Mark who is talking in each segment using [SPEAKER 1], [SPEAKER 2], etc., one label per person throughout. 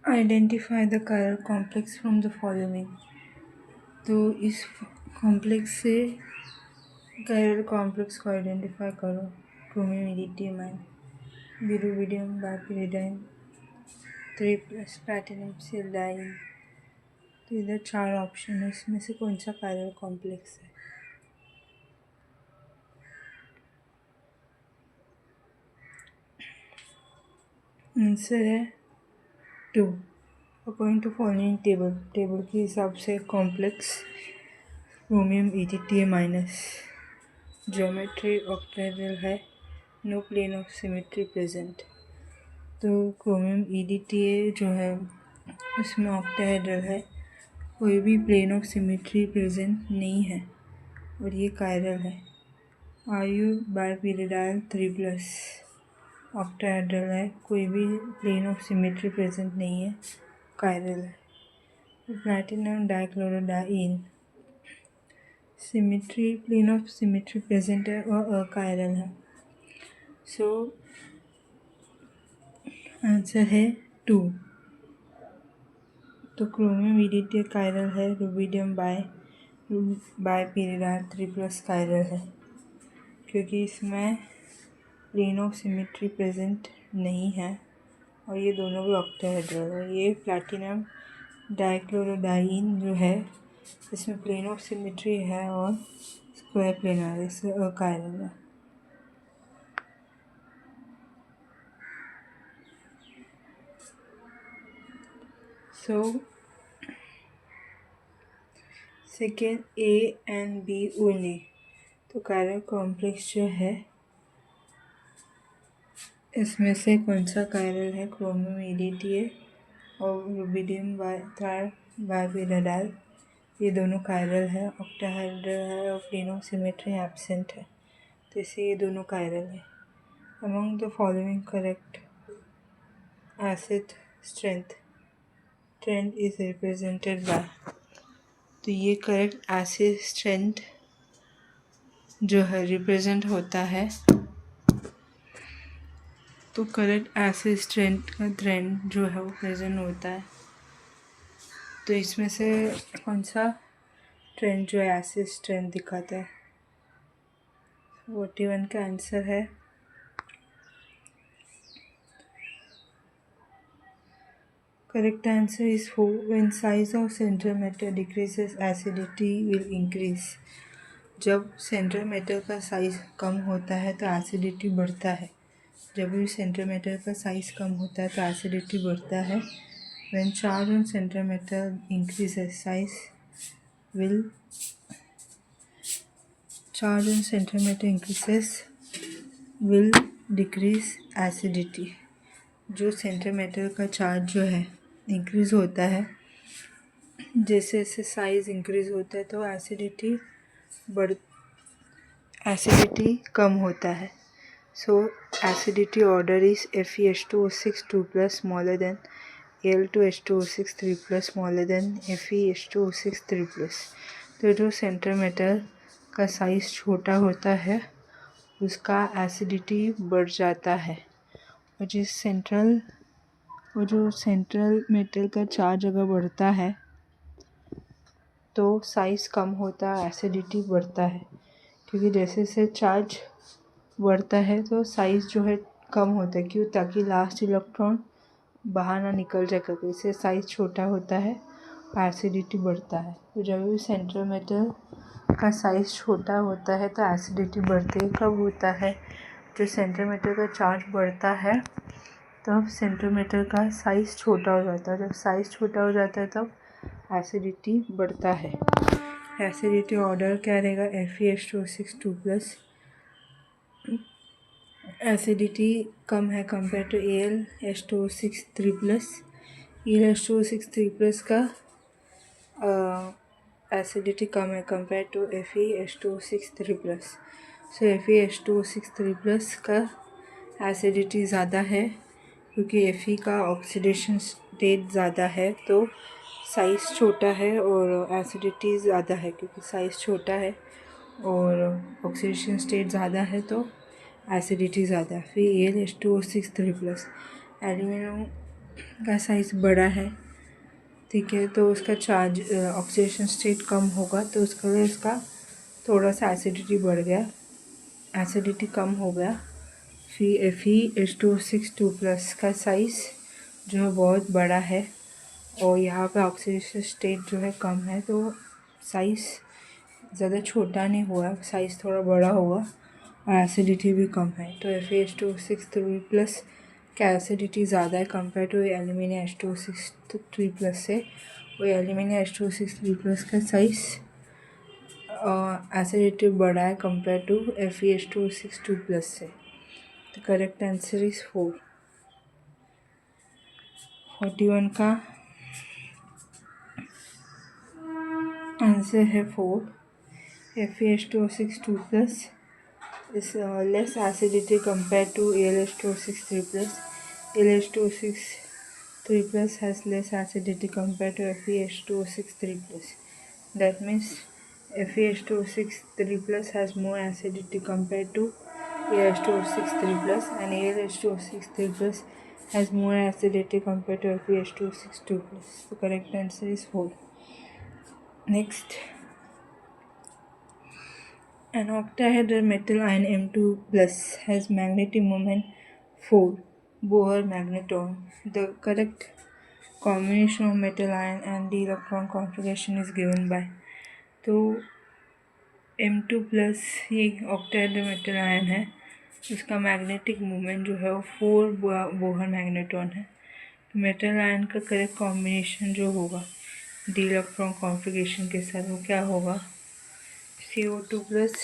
[SPEAKER 1] Identify the chiral complex from the following. तो इस complex से chiral कॉम्प्लेक्स को आइडेंटिफाई करो। क्रोमियम इरिडियम, बिरुबिडियम, बाइपिरिडाइन, 3+ प्लैटिनम सिल्डाइन। तो इधर 4 ऑप्शन है, इसमें से कौन सा chiral कॉम्प्लेक्स है? आंसर है 2। अकॉर्डिंग टू फॉलोइंग टेबल के हिसाब से complex chromium EDTA minus, geometry octahedral है, no plane of symmetry present. तो क्रोमियम EDTA जो है उसमें ऑक्टेहेड्रल है, कोई भी प्लेन ऑफ सिमेट्री प्रेजेंट नहीं है और ये कायरल है। आयु बाइपिरिडाइल 3+ ऑक्टाहेड्रल है, कोई भी प्लेन ऑफ सिमेट्री प्रेजेंट नहीं है, कायरल है। प्लैटिनम डाइक्लोरोडाइन symmetry, plane of symmetry present है और अकायरल है। सो आंसर है 2। तो क्रोमियम EDTA कायरल है, रुबिडियम बाइपिरिडाइल 3+ कायरल है, क्योंकि इसमें प्लेन ऑफ सिमेट्री प्रेजेंट नहीं है और ये दोनों भी ऑक्टाहेड्रल है। ये प्लैटिनम डाइक्लोरोडाइन जो है इसमें प्लेन ऑफ सिमेट्री है और स्क्वायर प्लेनर है, इससे अकायरल है। So second A and B only. तो कायरल कॉम्प्लेक्स जो है इसमें से कौन सा कायरल है? क्रोमियम EDTA और रुबिडियम बाइपिरिडाइल, ये दोनों कायरल है, ऑक्टाहेड्रल है और प्लेन ऑफ सिमेट्री एब्सेंट है, तो इससे ये दोनों कायरल है। Among the following correct acid strength trend is represented by. तो ये करेक्ट एसिड स्ट्रेंथ जो है रिप्रेजेंट होता है, तो करेक्ट एसिड स्ट्रेंथ का ट्रेंड जो है वो प्रेजेंट होता है। तो इसमें से कौन सा ट्रेंड जो है एसिड स्ट्रेंथ दिखाता है? 41 का आंसर है correct answer is 4. When size of central metal decreases, acidity will increase. जब सेंट्रल मेटल का साइज कम होता है तो एसिडिटी बढ़ता है। जब भी सेंट्रल मेटल का साइज कम होता है तो एसिडिटी बढ़ता है। When charge on central metal increases, charge on central metal increases will decrease acidity. जो सेंट्रल मेटल का चार्ज जो है इंक्रीज होता है, जैसे जैसे साइज इंक्रीज होता है तो एसिडिटी कम होता है। So acidity order is FeH2O6 2+ smaller than Al2H2O6 3+ smaller than FeH2O6 3+। तो जो सेंट्रल मेटल का साइज छोटा होता है उसका एसिडिटी बढ़ जाता है, और जो सेंट्रल मेटल का चार्ज अगर बढ़ता है तो साइज़ कम होता है, एसिडिटी बढ़ता है, क्योंकि जैसे जैसे चार्ज बढ़ता है तो साइज़ जो है कम होता है, क्यों? ताकि लास्ट इलेक्ट्रॉन बाहर ना निकल जाए, क्योंकि इससे साइज़ छोटा होता है, एसिडिटी बढ़ता है। तो जब भी सेंट्रल मेटल का साइज़ छोटा होता है तो एसिडिटी बढ़ती है। कब होता है? जो सेंट्रल मेटल का चार्ज बढ़ता है तब सेंट्रल मेटल का साइज़ छोटा हो जाता है। जब साइज़ छोटा हो जाता है तब एसिडिटी बढ़ता है। एसिडिटी ऑर्डर क्या रहेगा? FeH2O6 2+। एसिडिटी कम है कंपेयर टू AlH2O6 3+। AlH2O6 3+ का एसिडिटी कम है compare to FeH2O6 3+। So FeH2O6 3+ का एसिडिटी ज़्यादा है, क्योंकि Fe का ऑक्सीडेशन स्टेट ज़्यादा है तो साइज़ छोटा है, और एसिडिटी ज़्यादा है क्योंकि साइज़ छोटा है और ऑक्सीडेशन स्टेट ज़्यादा है तो एसिडिटी ज़्यादा है। फिर AlH2O6 3+। एल्यूमिनियम का साइज़ बड़ा है, ठीक है, तो उसका चार्ज ऑक्सीडेशन स्टेट कम होगा, तो उसके लिए उसका थोड़ा सा एसिडिटी बढ़ गया, एसिडिटी कम हो गया। फिर Fe2H6 का साइज़ जो है बहुत बड़ा है और यहाँ पे ऑक्सीडेशन स्टेट जो है कम है, तो साइज़ ज़्यादा छोटा नहीं हुआ, साइज़ थोड़ा बड़ा हुआ और एसिडिटी भी कम है। तो Fe2H6 का एसिडिटी ज़्यादा है कंपेयर टू एल्यूमिनियम H2O6 से, और एल्यूमिनियम H2O6 का साइज़ एसिडिटी बड़ा है कंपेयर टू Fe2H6 से। तो करेक्ट आंसर इज़ 4। 41 का आंसर है 4। Fe2H6 is less acidity compared to AlH2O6 AlH2O6 has less acidity compared to FeH2O6. That means FeH2O6 has more acidity compared to AlH2O6 and AlH2O6 has more acidity compared to FeH2O6. The correct answer is 4. Next, an octahedral metal ion M2+ has magnetic moment 4 Bohr magneton. The correct combination of metal ion and d electron configuration is given by. तो M2+ ये octahedral metal ion है, उसका magnetic moment जो है वो 4 Bohr magneton है। तो metal ion का करेक्ट कॉम्बिनेशन जो होगा डी इलेक्ट्रॉन कॉन्फ़िगरेशन के साथ वो क्या होगा, CO2+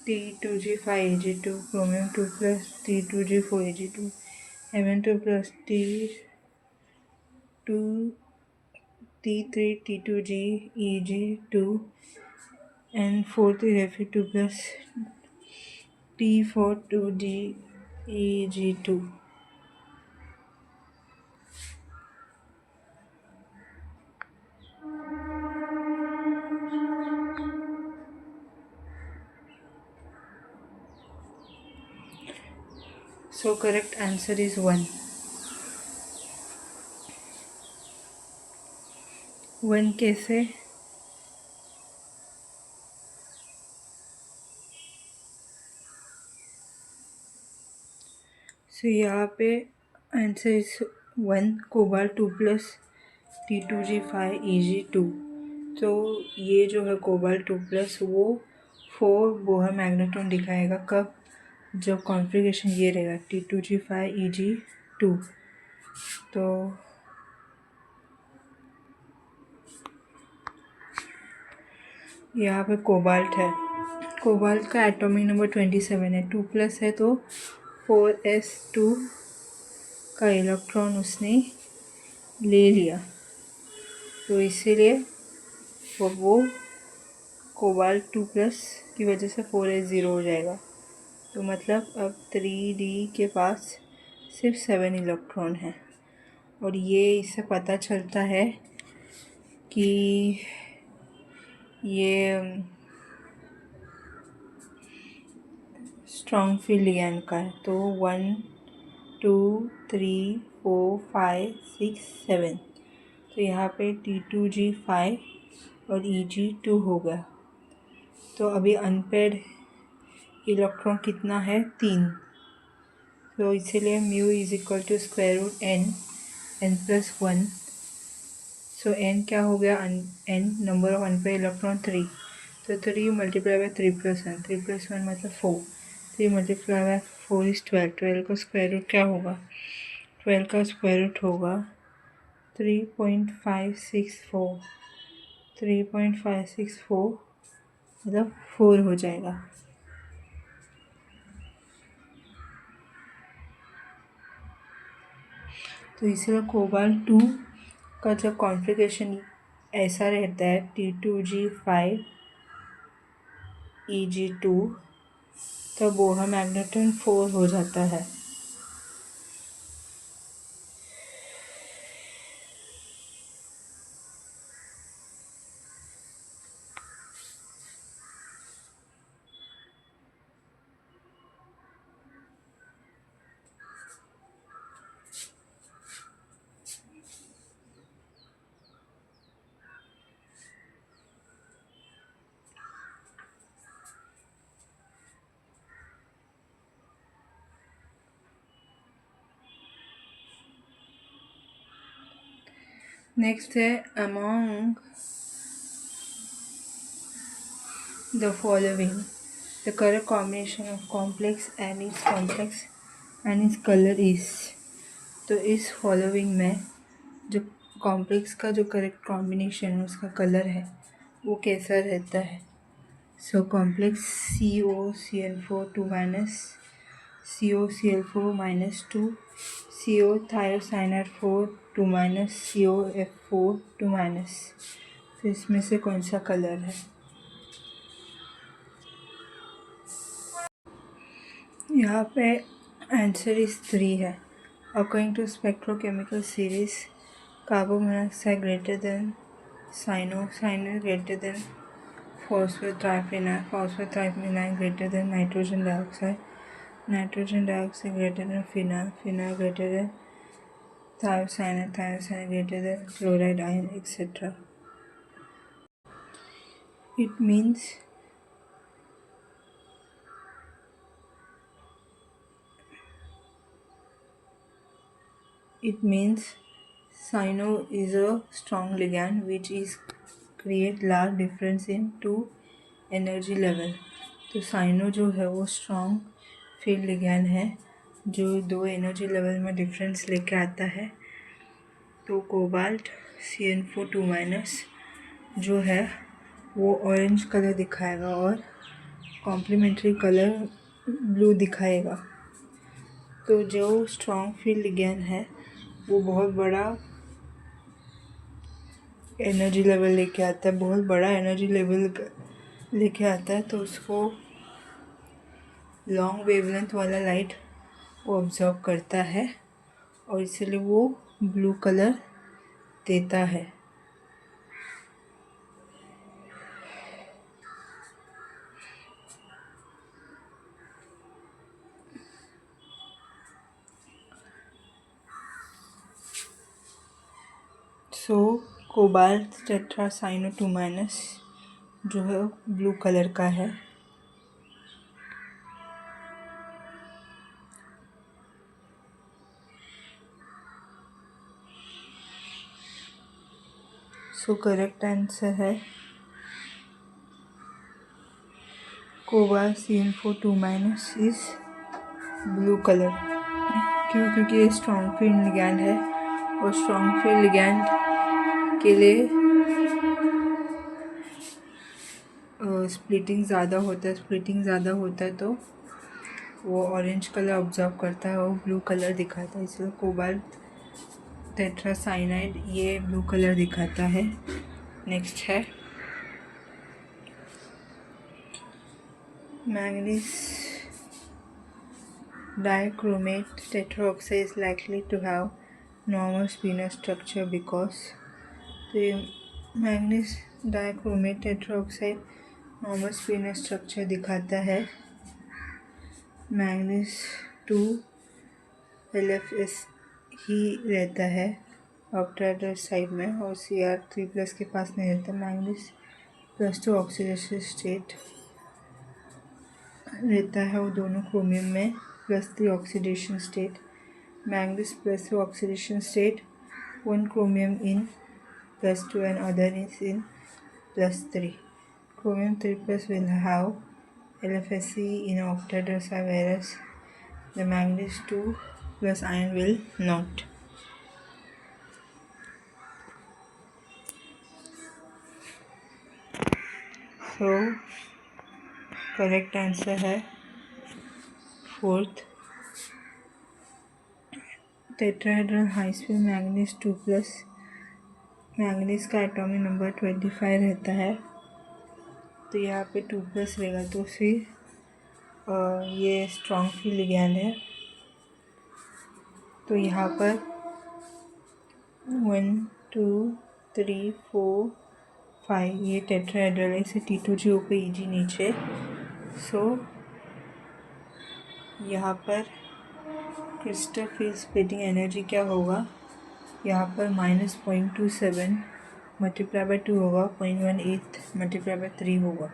[SPEAKER 1] T2G5Ag2, chromium 2+ T2G4Ag2, Mn2+ T3T2G Eg2, and 4th is Fe2+ T42G Eg2. So correct answer is 1. 1 कैसे? So यहाँ पे आंसर इज 1 कोबाल्ट 2+ T2G5Eg2। तो ये जो है कोबाल्ट 2+ वो 4 बोहर मैग्नेटॉन दिखाएगा कब, जब कॉन्फ़िगरेशन ये रहेगा T2G5Eg2। तो यहाँ पे कोबाल्ट है, कोबाल्ट का एटॉमिक नंबर 27 है, 2+ है तो 4s2 का इलेक्ट्रॉन उसने ले लिया, तो इसीलिए वो कोबाल्ट 2+ की वजह से 4s0 हो जाएगा। तो मतलब अब 3D के पास सिर्फ 7 इलेक्ट्रॉन है, और ये इससे पता चलता है कि ये स्ट्रॉन्ग फील्ड लिगैंड का है। तो 1 2 3 4 5 6 7, तो यहाँ पे T2G5 और Eg2 हो गया। तो अभी अनपेड इलेक्ट्रॉन कितना है, 3। तो इसीलिए mu is equal to square root n+1। So n क्या हो गया, n number of unpaired electron 3, तो 3 मल्टीप्लाई बाय 3+1, 3+1 मतलब 4, 3 मल्टीप्लाई बाय 4 इज 12, 12 का स्क्वायर रूट क्या होगा, 12 का स्क्वायर रूट होगा 3.564, 3.564 मतलब 4 हो जाएगा। तो इसलिए कोबाल्ट 2 का जब कॉन्फ़िगरेशन ऐसा रहता है T2G5Eg2, तब बोहर मैग्नेटॉन 4 हो जाता है। नेक्स्ट है among the following the colour combination of complex and its colour is. तो इस फॉलोइंग में जो कॉम्प्लेक्स का जो करेक्ट कॉम्बिनेशन है उसका कलर है वो कैसा रहता है। So complex COCl4 2 minus COCl4 minus 2 CO thiocyanide 4 2 minus COF4 2 minus. तो इसमें से कौन सा कलर है। यहाँ पे आंसर इस 3 है। According to spectrochemical series carbon monoxide greater than cyano greater than phosphor-triphenyl greater than nitrogen dioxide greater than phenyl greater than thiocyanate greater than chloride ion, etc. It means cyano is a strong ligand which is create large difference in two energy level। तो cyano जो है वो strong field ligand है जो 2 energy level में difference लेके आता है। तो कोबाल्ट CN4 2 माइनस जो है वो ऑरेंज कलर दिखाएगा और कॉम्प्लीमेंट्री कलर ब्लू दिखाएगा। तो जो स्ट्रॉन्ग फील्ड लिगैंड है वो बहुत बड़ा एनर्जी लेवल लेके आता है, बहुत बड़ा एनर्जी लेवल लेके आता है। तो उसको लॉन्ग वेवलेंथ वाला लाइट वो ऑब्जर्व करता है और इसलिए वो ब्लू कलर देता है। सो कोबाल्ट टेट्रासाइनो 2 माइनस जो है ब्लू कलर का है। सो करेक्ट आंसर है cobalt CN4 2 minus is blue colour. क्यों? क्योंकि ये स्ट्रॉन्ग फील्ड लिगैंड है और स्ट्रॉन्ग फील्ड लिगैंड के लिए स्प्लिटिंग ज़्यादा होता है तो वो ऑरेंज कलर ऑब्जर्व करता है और ब्लू कलर दिखाता है, इसलिए कोबाल्ट टेट्रासाइनाइड ये ब्लू कलर दिखाता है। नेक्स्ट है manganese dichromate tetroxide is likely to have normal spinor structure because तो ये manganese dichromate tetroxide normal spinner structure दिखाता है। मैंगनीज 2 LFS ही रहता है ऑक्टेट्राएड्रल साइड में और Cr3+ के पास नहीं रहता। मैंगनीज +2 ऑक्सीडेशन स्टेट रहता है वो दोनों क्रोमियम में +3 oxidation state. Manganese +2 oxidation state 1 chromium in +2 and other is in +3. Chromium 3+ will have LFSE in octahedral whereas the manganese 2+ ion will not. So correct answer है 4th tetrahedral high speed manganese 2+। Manganese का atomic number 25 रहता है तो यहाँ पे 2+ रहेगा तो फिर ये स्ट्रॉन्ग फील्ड लिगैंड है। तो यहाँ पर 1 2 3 4 5 ये टेट्राहेड्रल है, इसे T2G ऊपर EG नीचे। सो यहाँ पर क्रिस्टल फील्ड स्प्लिटिंग एनर्जी क्या होगा, यहाँ पर -0.27 मल्टीप्लाई बाय 2 होगा, 0.18 मल्टीप्लाई बाय 3 होगा।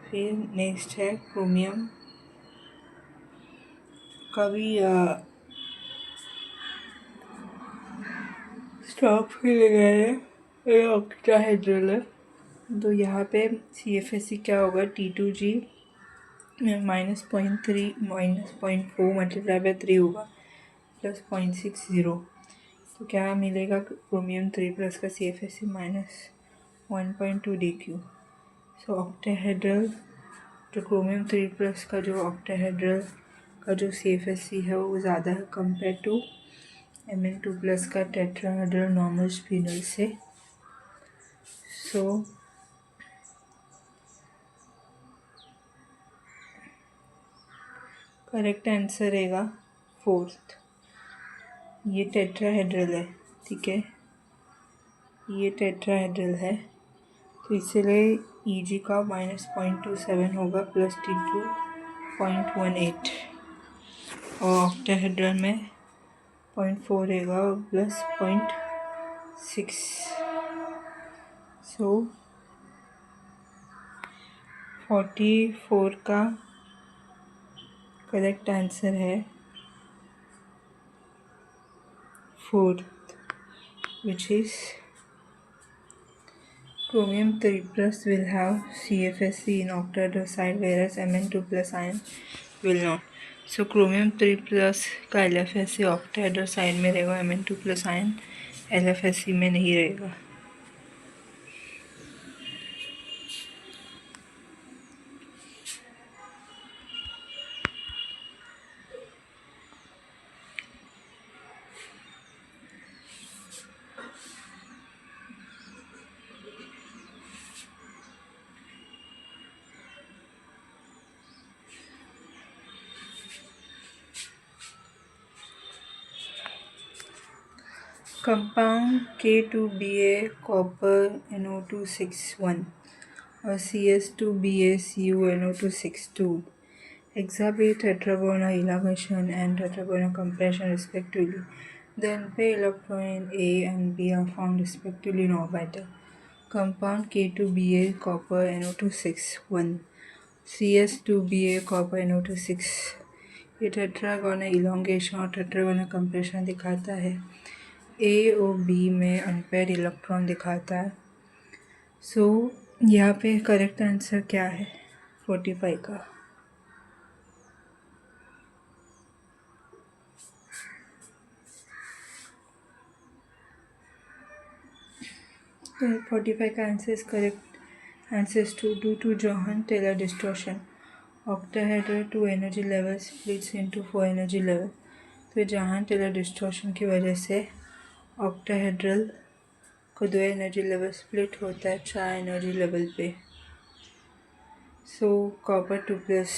[SPEAKER 1] फिर नेक्स्ट है क्रोमियम का भी टॉप ही लगाया ये ऑक्टाहेड्रल है। तो यहाँ पे CFSE क्या होगा, T2G -0.3 -0.4 मल्टीप्लाई बाय 3 होगा प्लस 0.60। तो क्या मिलेगा, क्रोमियम 3 प्लस का CFSE -1.2 DQ। सो ऑक्टाहेड्रल जो क्रोमियम 3 प्लस का जो ऑक्टाहेड्रल का जो CFSE है वो ज़्यादा है कंपेयर टू Mn2 प्लस का टेट्राहेड्रल नॉर्मल स्पिनल से। सो करेक्ट आंसर रहेगा फोर्थ। ये टेट्राहेड्रल है, ठीक है, ये टेट्राहेड्रल है, तो इसलिए EG का -0.27 होगा प्लस T2 0.18 और ऑक्टाहेड्रल में 0.4 रहेगा और प्लस 0.6। सो 44 का करेक्ट आंसर है fourth, which is chromium 3 plus will have CFSE in octahedral side whereas Mn2 plus ion will not. So chromium 3 plus का LFSE octahedral side में रहेगा, Mn2 plus ion LFSE में नहीं रहेगा। Compound K2Ba copper NO261 और CS2BaCu NO262 exhibit tetragonal elongation and tetragonal compression respectively. The unpaired electron in A and B are found respectively in orbital. Compound K2Ba copper NO261 CS2Ba copper NO26 ये tetragonal elongation और tetragonal compression दिखाता है। ए और B में unpaired electron दिखाता है। सो यहाँ पे करेक्ट आंसर क्या है 45 का। तो 45 का answer is correct answer two due to Jahn Teller distortion octahedral 2 energy level splits into 4 energy level. तो जोहान टेलर डिस्टॉर्शन की वजह से ऑक्टाहेड्रल को 2 एनर्जी लेवल स्प्लिट होता है 4 एनर्जी लेवल पे। सो कॉपर 2 प्लस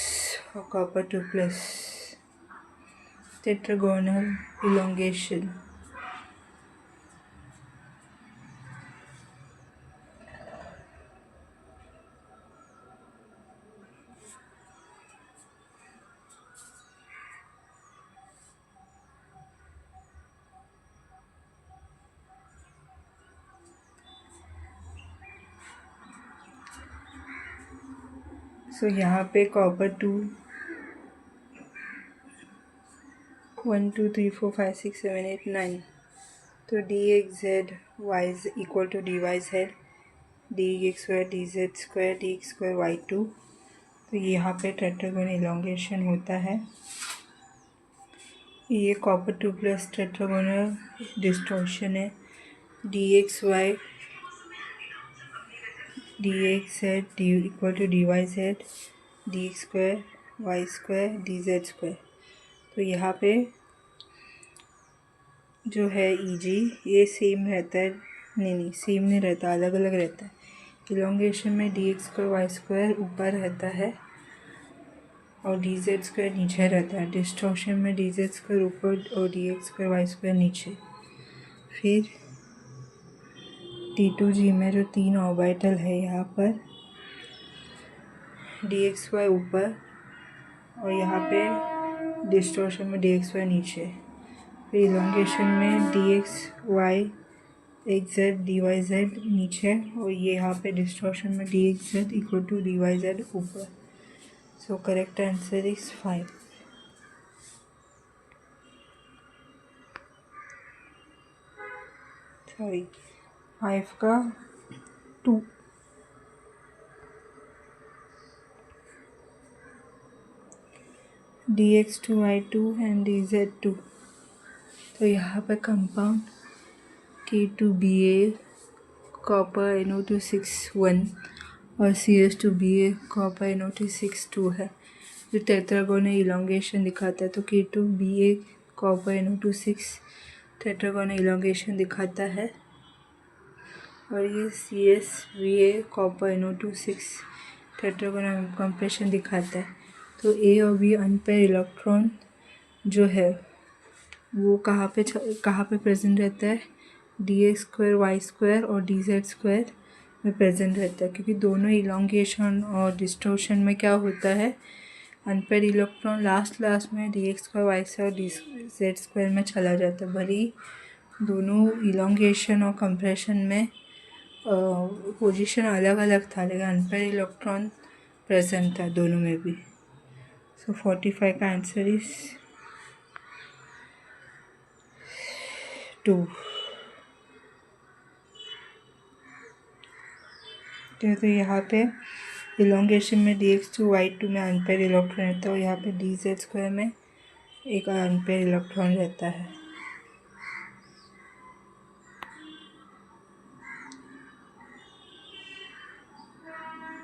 [SPEAKER 1] और कॉपर 2 प्लस टेट्रागोनल इलोंगेशन। सो यहाँ पे कॉपर 2 1 2 3 4 5 6 7 8 9 तो dxz equal to dyz dx square dz square dx square y2। तो यहाँ पे टेट्रागोनल इलोंगेशन होता है। ये कॉपर 2 प्लस टेट्रागोनल डिस्टॉर्शन है। dxy dxz dy equal to dyz dx square y square dz square. तो यहाँ पे जो है EG ये सेम रहता है, नहीं सेम नहीं रहता, अलग अलग रहता है। इलोंगेशन में dx स्क्वायर y स्क्वायर ऊपर रहता है और dz स्क्वायर नीचे रहता है। डिस्टॉर्शन में dz स्क्वायर ऊपर और dx स्क्वायर y स्क्वायर नीचे। फिर T2G में जो 3 ऑर्बिटल है यहाँ पर dxy ऊपर और यहाँ पे डिस्टॉर्शन में dxy नीचे। फिर इलोंगेशन में dxy xz dyz नीचे और ये यहाँ पे डिस्टॉर्शन में dxz इक्वल टू dyz ऊपर। So correct answer is 5। Sorry 5 का 2, dx2y2 एंड dz2। तो यहाँ पे कंपाउंड K2Ba कॉपर NO261 और CS2Ba कॉपर NO262 है, जो टेट्रागोनल इलॉन्गेशन दिखाता है। तो K2Ba copper NO26 tetragonal elongation दिखाता है, और ये CSVa copper NO26 tetragonal compression दिखाता है। तो A और B अनपेयर इलेक्ट्रॉन जो है वो कहाँ पे प्रेजेंट रहता है, dx2 y2 और dz2 में प्रेजेंट रहता है, क्योंकि दोनों इलॉन्गेशन और डिस्टोर्शन में क्या होता है, अनपेयर इलेक्ट्रॉन लास्ट में dx2 y2 और dz2 में चला जाता है। भले ही दोनों इलॉन्गेशन और कंप्रेशन में पोजीशन अलग अलग था, लेकिन अनपेयर इलेक्ट्रॉन प्रेजेंट था दोनों में भी। सो 45 का आंसर इज 2। तो यहाँ पे इलॉन्गेशन में dx2 y2 में अनपेयर इलेक्ट्रॉन रहता है, और यहाँ पे dz2 में एक अनपेयर इलेक्ट्रॉन रहता है।